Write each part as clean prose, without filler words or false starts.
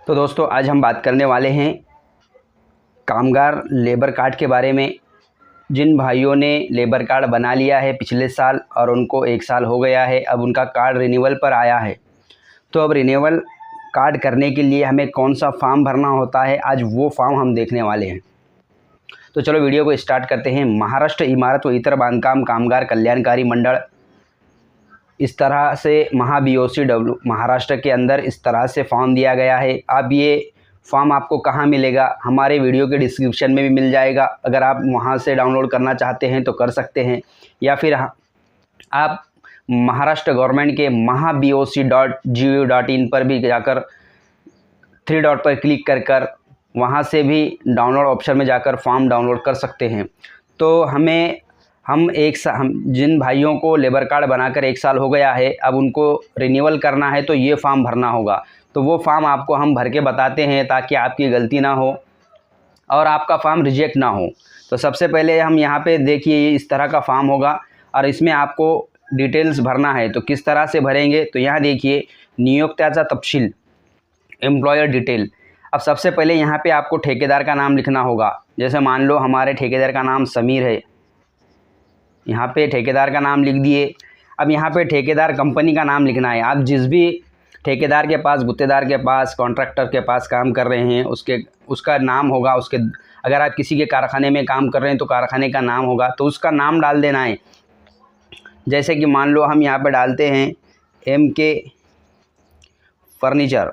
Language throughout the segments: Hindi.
तो दोस्तों आज हम बात करने वाले हैं कामगार लेबर कार्ड के बारे में। जिन भाइयों ने लेबर कार्ड बना लिया है पिछले साल और उनको 1 साल हो गया है, अब उनका कार्ड रिन्यूअल पर आया है, तो अब रिन्यूअल कार्ड करने के लिए हमें कौन सा फॉर्म भरना होता है, आज वो फॉर्म हम देखने वाले हैं। तो चलो वीडियो को स्टार्ट करते हैं। महाराष्ट्र इमारत व इतर बांधकाम कामगार कल्याणकारी मंडल, इस तरह से BOCW महाराष्ट्र के अंदर इस तरह से फॉर्म दिया गया है। अब ये फॉर्म आपको कहाँ मिलेगा? हमारे वीडियो के डिस्क्रिप्शन में भी मिल जाएगा। अगर आप वहाँ से डाउनलोड करना चाहते हैं तो कर सकते हैं, या फिर आप महाराष्ट्र गवर्नमेंट के mahaboc.gov.in पर भी जाकर 3 डॉट पर क्लिक कर वहाँ से भी डाउनलोड ऑप्शन में जाकर फॉर्म डाउनलोड कर सकते हैं। तो हम जिन भाइयों को लेबर कार्ड बनाकर 1 साल हो गया है, अब उनको रिन्यूअल करना है तो ये फॉर्म भरना होगा। तो वो फॉर्म आपको हम भर के बताते हैं ताकि आपकी गलती ना हो और आपका फॉर्म रिजेक्ट ना हो। तो सबसे पहले हम यहाँ पे देखिए, ये इस तरह का फॉर्म होगा और इसमें आपको डिटेल्स भरना है। तो किस तरह से भरेंगे? तो यहाँ देखिए, नियोक्त्याचा तपशील, एम्प्लॉयर डिटेल। अब सबसे पहले यहाँ पे आपको ठेकेदार का नाम लिखना होगा। जैसे मान लो हमारे ठेकेदार का नाम समीर है, यहाँ पे ठेकेदार का नाम लिख दिए। अब यहाँ पे ठेकेदार कंपनी का नाम लिखना है। आप जिस भी ठेकेदार के पास, गुत्तेदार के पास, कॉन्ट्रैक्टर के पास काम कर रहे हैं उसका नाम होगा। अगर आप किसी के कारखाने में काम कर रहे हैं तो कारखाने का नाम होगा, तो उसका नाम डाल देना है। जैसे कि मान लो हम यहाँ पे डालते हैं MK फर्नीचर,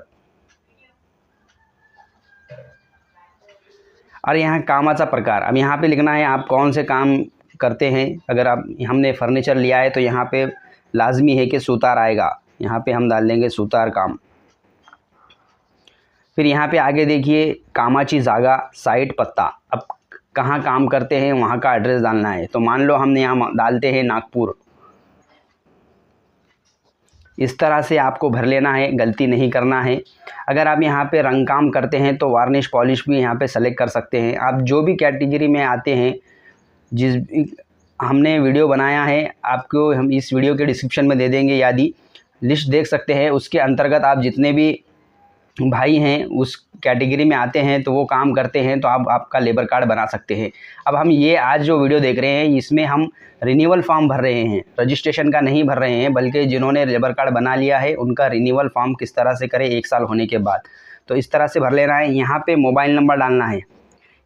और यहाँ कामाचा प्रकार। अब यहाँ पे लिखना है आप कौन से काम करते हैं। अगर हमने फर्नीचर लिया है तो यहाँ पे लाजमी है कि सुतार आएगा, यहाँ पे हम डाल देंगे सुतार काम। फिर यहाँ पे आगे देखिए, कामाची जागा, साइट, पत्ता। अब कहाँ काम करते हैं वहाँ का एड्रेस डालना है। तो मान लो हमने यहाँ डालते हैं नागपुर। इस तरह से आपको भर लेना है, गलती नहीं करना है। अगर आप यहाँ पे रंग काम करते हैं तो वार्निश पॉलिश भी यहाँ पे सेलेक्ट कर सकते हैं। आप जो भी कैटेगरी में आते हैं, हमने वीडियो बनाया है, आपको हम इस वीडियो के डिस्क्रिप्शन में दे देंगे, यादी लिस्ट देख सकते हैं। उसके अंतर्गत आप जितने भी भाई हैं उस कैटेगरी में आते हैं तो वो काम करते हैं, तो आप आपका लेबर कार्ड बना सकते हैं। अब हम ये आज जो वीडियो देख रहे हैं इसमें हम रिन्यूअल फॉर्म भर रहे हैं, रजिस्ट्रेशन का नहीं भर रहे हैं, बल्कि जिन्होंने लेबर कार्ड बना लिया है उनका रिन्यूअल फॉर्म किस तरह से करें 1 साल होने के बाद। तो इस तरह से भर लेना है। यहाँ पे मोबाइल नंबर डालना है,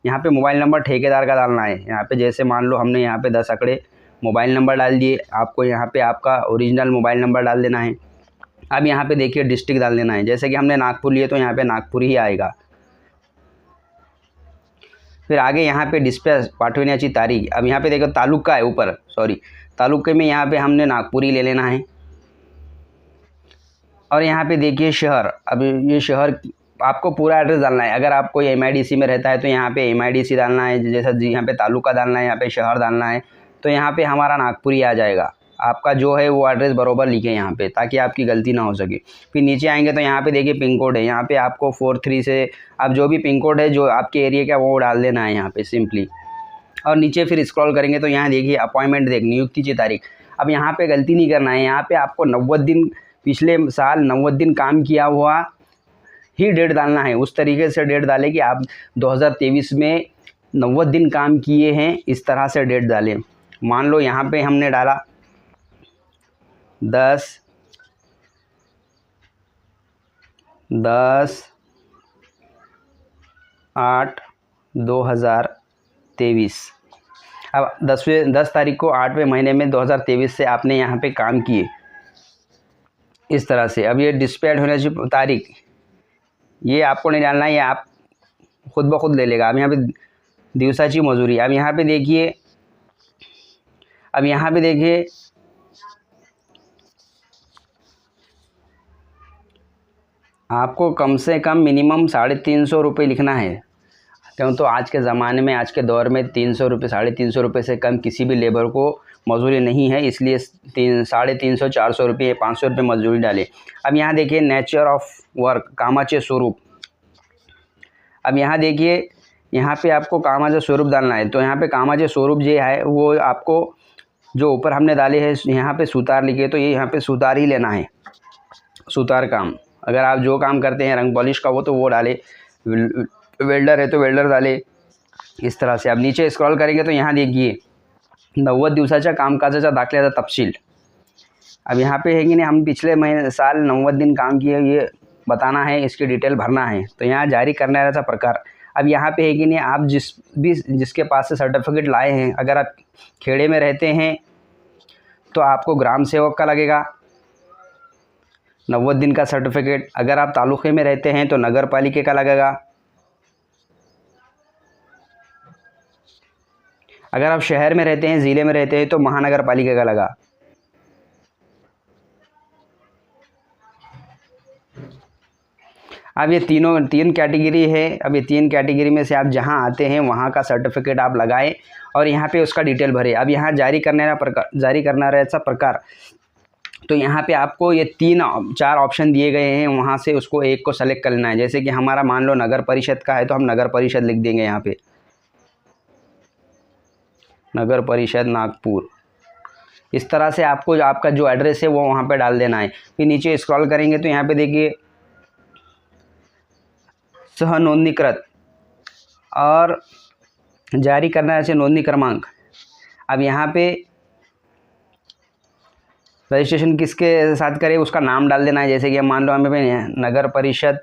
यहाँ पे मोबाइल नंबर ठेकेदार का डालना है। यहाँ पे जैसे मान लो हमने यहाँ पे 10 आंकड़े मोबाइल नंबर डाल दिए, आपको यहाँ पे आपका ओरिजिनल मोबाइल नंबर डाल देना है। अब यहाँ पे देखिए डिस्ट्रिक्ट डाल देना है। जैसे कि हमने नागपुर लिए तो यहाँ पे नागपुर ही आएगा। फिर आगे यहाँ पे डिस्पैच पाठवण्याची तारीख। अब यहाँ पे देखो तालुका है ऊपर, तालुके में यहाँ पे हमने नागपुर ही ले लेना है। और यहाँ पे देखिए शहर। अब ये शहर आपको पूरा एड्रेस डालना है। अगर आप कोई MIDC में रहता है तो यहाँ पे MIDC डालना है, जैसा यहाँ पे तालुका डालना है, यहाँ पे शहर डालना है। तो यहाँ पे हमारा नागपुर ही आ जाएगा। आपका जो है वो एड्रेस बरोबर लिखें यहाँ पे, ताकि आपकी गलती ना हो सके। फिर नीचे आएंगे तो यहाँ पे देखिए पिन कोड है, यहाँ पे आपको 43 से आप जो भी पिन कोड है जो आपके एरिया का वो डाल देना है यहाँ पे सिंपली। और नीचे फिर स्क्रॉल करेंगे तो यहाँ देखिए अपॉइंटमेंट नियुक्ति की तारीख। अब यहाँ पे गलती नहीं करना है, यहाँ पे आपको 90 दिन, पिछले साल 90 दिन काम किया हुआ ही डेट डालना है। उस तरीके से डेट डालें कि आप 2023 में 90 दिन काम किए हैं, इस तरह से डेट डालें। मान लो यहाँ पे हमने डाला 10/8/2023। अब 10 तारीख को 8वें महीने में 2023 से आपने यहाँ पे काम किए इस तरह से। अब ये डिस्पैच होने की तारीख, ये आपको नहीं डालना है, ये आप खुद ब खुद ले लेगा। अब यहाँ पे दिवसाची मजूरी। अब यहाँ पे देखिए, आपको कम से कम मिनिमम 350 रुपये लिखना है। क्यों? तो आज के ज़माने में, आज के दौर में 300 रुपये, 350 रुपये से कम किसी भी लेबर को मजदूरी नहीं है, इसलिए 350, 400 रुपये, 500 रुपये मजदूरी डालें। अब यहाँ देखिए नेचर ऑफ वर्क, कामाचे स्वरूप। अब यहाँ देखिए, यहाँ पे आपको कामाचे स्वरूप डालना है। तो यहाँ पे कामाचे स्वरूप जो है वो आपको, जो ऊपर हमने डाले हैं यहाँ पे सुतार लिखे, तो ये यहाँ पे सुतार ही लेना है, सुतार काम। अगर आप जो काम करते हैं रंग पॉलिश का तो वो डाले, वेल्डर है तो वेल्डर डाले। इस तरह से आप नीचे स्क्रॉल करेंगे तो यहाँ देखिए 90 दिवसाच्या कामकाजाचा दाखल्याचा तपशील। अब यहाँ पे है कि नहीं, हम पिछले साल 90 दिन काम किए ये बताना है, इसकी डिटेल भरना है। तो यहाँ जारी करणाऱ्याचा प्रकार। अब यहाँ पे है कि नहीं, आप जिसके पास से सर्टिफिकेट लाए हैं, अगर आप खेड़े में रहते हैं तो आपको ग्राम सेवक का लगेगा 90 दिन का सर्टिफिकेट। अगर आप तालुके में रहते हैं तो नगर पालिका का लगेगा। अगर आप शहर में रहते हैं, ज़िले में रहते हैं तो महानगर पालिका का लगा। अब ये तीन कैटेगरी है। अब ये 3 कैटेगरी में से आप जहां आते हैं वहां का सर्टिफिकेट आप लगाएं और यहाँ पे उसका डिटेल भरें। अब यहाँ जारी करणाऱ्याचा प्रकार, तो यहाँ पे आपको ये 3-4 ऑप्शन दिए गए हैं, वहाँ से उसको एक को सेलेक्ट कर लेना है। जैसे कि हमारा मान लो नगर परिषद का है तो हम नगर परिषद लिख देंगे यहाँ पे, नगर परिषद नागपुर। इस तरह से आपको आपका जो एड्रेस है वो वहाँ पे डाल देना है। फिर नीचे स्क्रॉल करेंगे तो यहाँ पे देखिए सह नोंदणीकृत और जारी करण्याचे नोंदणी क्रमांक। अब यहाँ पे रजिस्ट्रेशन किसके साथ करें उसका नाम डाल देना है। जैसे कि मान लो हमें नगर परिषद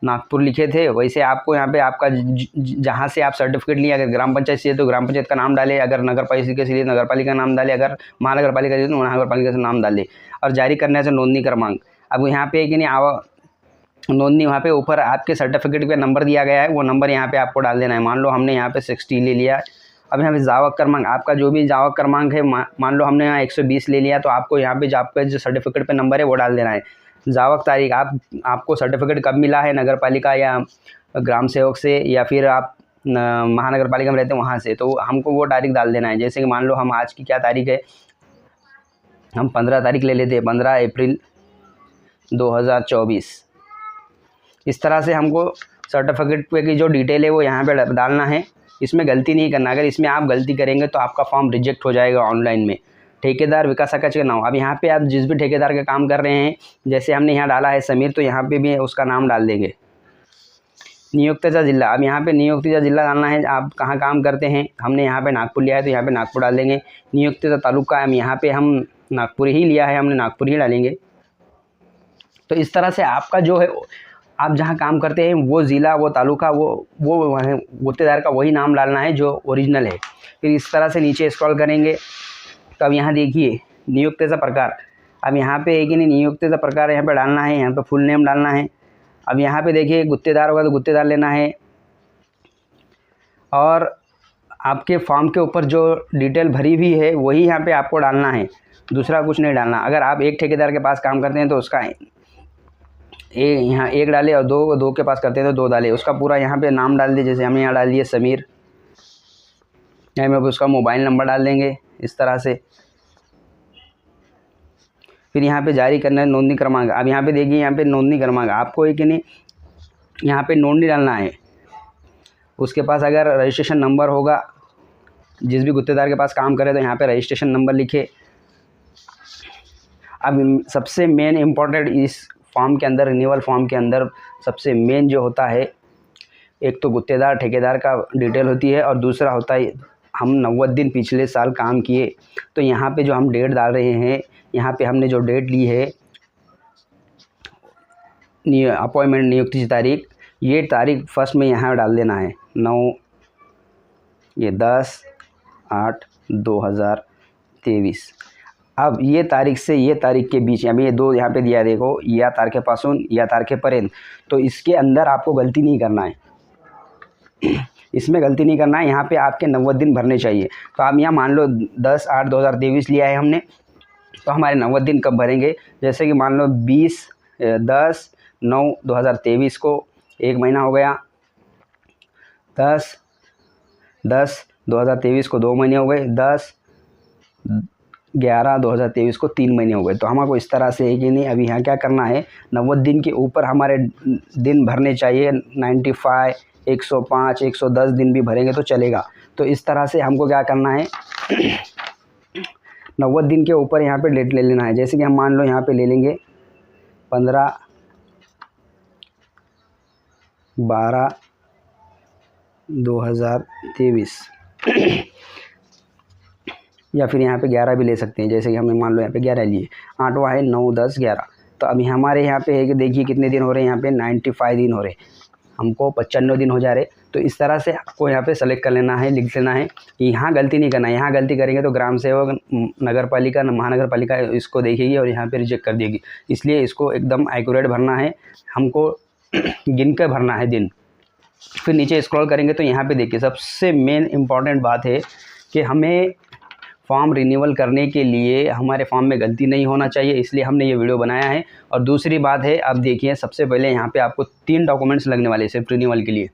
नागपुर लिखे थे, वैसे आपको यहाँ पे आपका जहाँ से आप सर्टिफिकेट लिए, अगर ग्राम पंचायत से तो ग्राम पंचायत का नाम डाले, अगर नगर पालिका से लिए नगर पालिका का नाम डाले, अगर महानगर पालिका से तो महानगर पालिका का नाम डाले और जारी करने से नोंदणी क्रमांक। अब यहाँ पे कि नहीं नोंदणी, वहाँ पे ऊपर आपके सर्टिफिकेट का नंबर दिया गया है, वो नंबर यहाँ पे आपको डाल देना है। मान लो हमने यहाँ पे 60 ले लिया। अब यहाँ पे जावक क्रमांक, आपका जो भी जावक क्रमांक है, मान लो हमने यहाँ 120 ले लिया, तो आपको यहाँ पे आपका जो सर्टिफिकेट पे नंबर है वो डाल देना है। जावक तारीख, आपको सर्टिफिकेट कब मिला है, नगर पालिका या ग्राम सेवक से, या फिर आप महानगर पालिका में रहते हैं वहाँ से, तो हमको वो तारीख डाल देना है। जैसे कि मान लो हम आज की क्या तारीख है, हम 15 तारीख ले लेते हैं, 15 अप्रैल 2024। इस तरह से हमको सर्टिफिकेट पे की जो डिटेल है वो यहाँ पे डालना है। इसमें गलती नहीं करना, अगर इसमें आप गलती करेंगे तो आपका फॉर्म रिजेक्ट हो जाएगा ऑनलाइन में। ठेकेदार विकासकाचे का नाम, अब यहाँ पे आप जिस भी ठेकेदार का काम कर रहे हैं, जैसे हमने यहाँ डाला है समीर, तो यहाँ पे भी उसका नाम डाल देंगे। नियुक्तिचा जिला, अब यहाँ पे नियुक्तिचा जिला डालना है, आप कहाँ काम करते हैं। हमने यहाँ पे नागपुर लिया है तो यहाँ पे नागपुर डाल देंगे। नियुक्तिचा तालुका, यहाँ पे हम नागपुर ही लिया है, हमने नागपुर ही डालेंगे। तो इस तरह से आपका जो है, आप जहाँ काम करते हैं वो ज़िला, वो तालुका, वो गुत्तेदार का वही नाम डालना है जो ओरिजिनल है। फिर इस तरह से नीचे स्क्रॉल करेंगे तो अब यहाँ देखिए नियुक्तिचा प्रकार। अब यहाँ पे एक ही नहीं, नियुक्तिचा प्रकार यहाँ पे डालना है, यहाँ पे फुल नेम डालना है। अब यहाँ पे देखिए गुत्तेदार होगा तो गुत्तेदार लेना है, और आपके फॉर्म के ऊपर जो डिटेल भरी हुई है वही यहाँ पे आपको डालना है, दूसरा कुछ नहीं डालना। अगर आप एक ठेकेदार के पास काम करते हैं तो उसका यहाँ 1 डाले, और दो के पास करते हैं तो 2 डाले, उसका पूरा यहाँ पे नाम डाल दिए। जैसे हमने यहाँ डाल दिए समीर, यहाँ में उसका मोबाइल नंबर डाल देंगे इस तरह से। फिर यहाँ पे जारी करना है नोंदणी क्रमांक। अब यहाँ पे देखिए, यहाँ पे नोंदणी क्रमांक आपको एक नहीं, यहाँ पे नोंदणी डालना है। उसके पास अगर रजिस्ट्रेशन नंबर होगा, जिस भी गुत्तेदार के पास काम करे तो यहाँ पे रजिस्ट्रेशन नंबर लिखे। अब सबसे मेन इम्पॉर्टेंट इस फॉर्म के अंदर, रिन्यूअल फॉर्म के अंदर सबसे मेन जो होता है, एक तो गुत्तेदार ठेकेदार का डिटेल होती है, और दूसरा होता है हम 90 दिन पिछले साल काम किए। तो यहाँ पे जो हम डेट डाल रहे हैं, यहाँ पे हमने जो डेट ली है अपॉइंटमेंट नियुक्ति की तारीख, ये तारीख फर्स्ट में यहाँ डाल देना है 10/8/2023। अब ये तारीख से ये तारीख के बीच, अभी ये 2 यहाँ पे दिया है, देखो, या तारखेपासून या तारखेपर्यंत, तो इसके अंदर आपको गलती नहीं करना है, इसमें गलती नहीं करना है। यहाँ पे आपके 90 दिन भरने चाहिए। तो आप यहाँ मान लो 10/8/2023 लिया है हमने, तो हमारे 90 दिन कब भरेंगे। जैसे कि मान लो 20/10/9/2023 को 1 महीना हो गया, 10/10/2023 को 2 महीने हो गए, 10/11/2023 को 3 महीने हो गए। तो हमको इस तरह से है कि नहीं, अभी यहाँ क्या करना है, 90 दिन के ऊपर हमारे दिन भरने चाहिए। 95, 105, 110 दिन भी भरेंगे तो चलेगा। तो इस तरह से हमको क्या करना है, 90 दिन के ऊपर यहाँ पे डेट ले लेना है। जैसे कि हम मान लो यहाँ पे ले लेंगे 15 12/2023 या फिर यहाँ पे 11 भी ले सकते हैं, जैसे कि हमें मान लो यहाँ पे 11 लिए, 8वां है 9, 10, 11। तो अभी हमारे यहाँ पे है कि देखिए कितने दिन हो रहे हैं, यहाँ पे 95 दिन हो रहे, हमको 95 दिन हो जा रहे। तो इस तरह से आपको यहाँ पे सेलेक्ट कर लेना है, लिख लेना है। यहाँ गलती नहीं करना है, यहाँ गलती करेंगे तो ग्राम सेवक, नगर पालिका, महानगर पालिका इसको देखेगी और यहाँ पे रिजेक्ट कर देगी। इसलिए इसको एकदम एक्यूरेट भरना है, हमको गिन कर भरना है दिन। फिर नीचे स्क्रॉल करेंगे तो यहाँ पे देखिए सबसे मेन इम्पॉर्टेंट बात है कि हमें फॉर्म रिन्यूअल करने के लिए हमारे फॉर्म में गलती नहीं होना चाहिए, इसलिए हमने ये वीडियो बनाया है। और दूसरी बात है, अब देखिए सबसे पहले यहाँ पे आपको 3 डॉक्यूमेंट्स लगने वाले सिर्फ रिन्यूअल के लिए।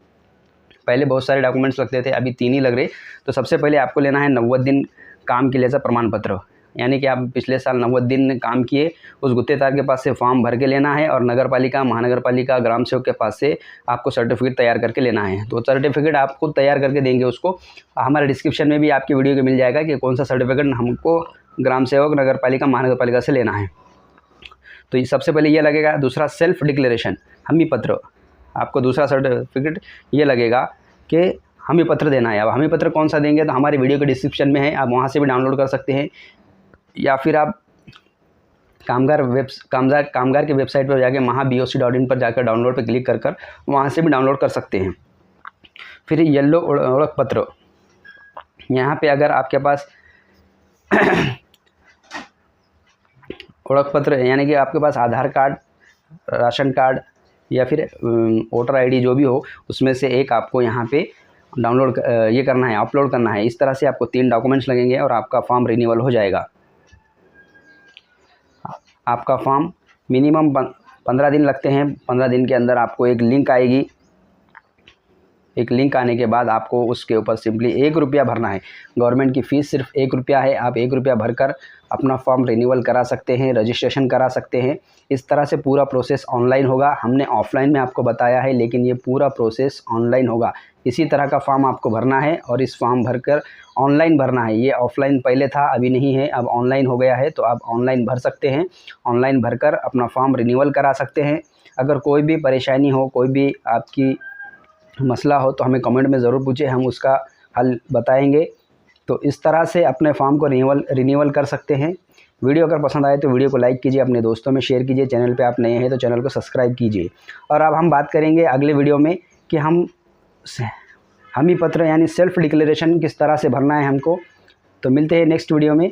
पहले बहुत सारे डॉक्यूमेंट्स लगते थे, अभी 3 ही लग रहे। तो सबसे पहले आपको लेना है 90 दिन काम के लिए ऐसा प्रमाण पत्र, यानी कि आप पिछले साल 90 दिन काम किए, उस गुत्तेदार के पास से फॉर्म भर के लेना है। और नगर पालिका, महानगर पालिका, ग्राम सेवक के पास से आपको सर्टिफिकेट तैयार करके लेना है। तो सर्टिफिकेट आपको तैयार करके देंगे, उसको हमारे डिस्क्रिप्शन में भी आपकी वीडियो के मिल जाएगा कि कौन सा सर्टिफिकेट हमको ग्राम सेवक, नगर पालिका, महानगर पालिका से लेना है। तो ये सबसे पहले ये लगेगा। दूसरा सेल्फ डिक्लेरेशन, हमी पत्र, आपको दूसरा सर्टिफिकेट ये लगेगा कि हमी पत्र देना है। अब हमी पत्र कौन सा देंगे तो हमारी वीडियो के डिस्क्रिप्शन में है, आप वहाँ से भी डाउनलोड कर सकते हैं, या फिर आप कामगार के वेबसाइट पर जाके mahaboc.in पर जाकर डाउनलोड पर क्लिक कर वहाँ से भी डाउनलोड कर सकते हैं। फिर येलो ओळख पत्र, यहाँ पे अगर आपके पास ओळख पत्र यानी कि आपके पास आधार कार्ड, राशन कार्ड या फिर वोटर आईडी जो भी हो, उसमें से एक आपको यहाँ पे डाउनलोड ये करना है, अपलोड करना है। इस तरह से आपको 3 डॉक्यूमेंट्स लगेंगे और आपका फॉर्म रिन्यूअल हो जाएगा। आपका फॉर्म मिनिमम 15 दिन लगते हैं। 15 दिन के अंदर आपको एक लिंक आएगी। एक लिंक आने के बाद आपको उसके ऊपर सिंपली 1 रुपया भरना है। गवर्नमेंट की फ़ीस सिर्फ 1 रुपया है। आप 1 रुपया भरकर अपना फॉर्म रिन्यूअल करा सकते हैं, रजिस्ट्रेशन करा सकते हैं। इस तरह से पूरा प्रोसेस ऑनलाइन होगा। हमने ऑफलाइन में आपको बताया है, लेकिन ये पूरा प्रोसेस ऑनलाइन होगा। इसी तरह का फॉर्म आपको भरना है और इस फॉर्म भरकर ऑनलाइन भरना है। ये ऑफलाइन पहले था, अभी नहीं है, अब ऑनलाइन हो गया है। तो आप ऑनलाइन भर सकते हैं। ऑनलाइन भरकर अपना फॉर्म रिन्यूअल करा सकते हैं। अगर कोई भी परेशानी हो, कोई भी आपकी मसला हो तो हमें कमेंट में ज़रूर पूछिए, हम उसका हल बताएंगे। तो इस तरह से अपने फॉर्म को रिन्यूअल कर सकते हैं। वीडियो अगर पसंद आए तो वीडियो को लाइक कीजिए, अपने दोस्तों में शेयर कीजिए। चैनल पे आप नए हैं तो चैनल को सब्सक्राइब कीजिए। और अब हम बात करेंगे अगले वीडियो में कि हमी पत्र यानी सेल्फ डिक्लेरेशन किस तरह से भरना है हमको। तो मिलते हैं नेक्स्ट वीडियो में।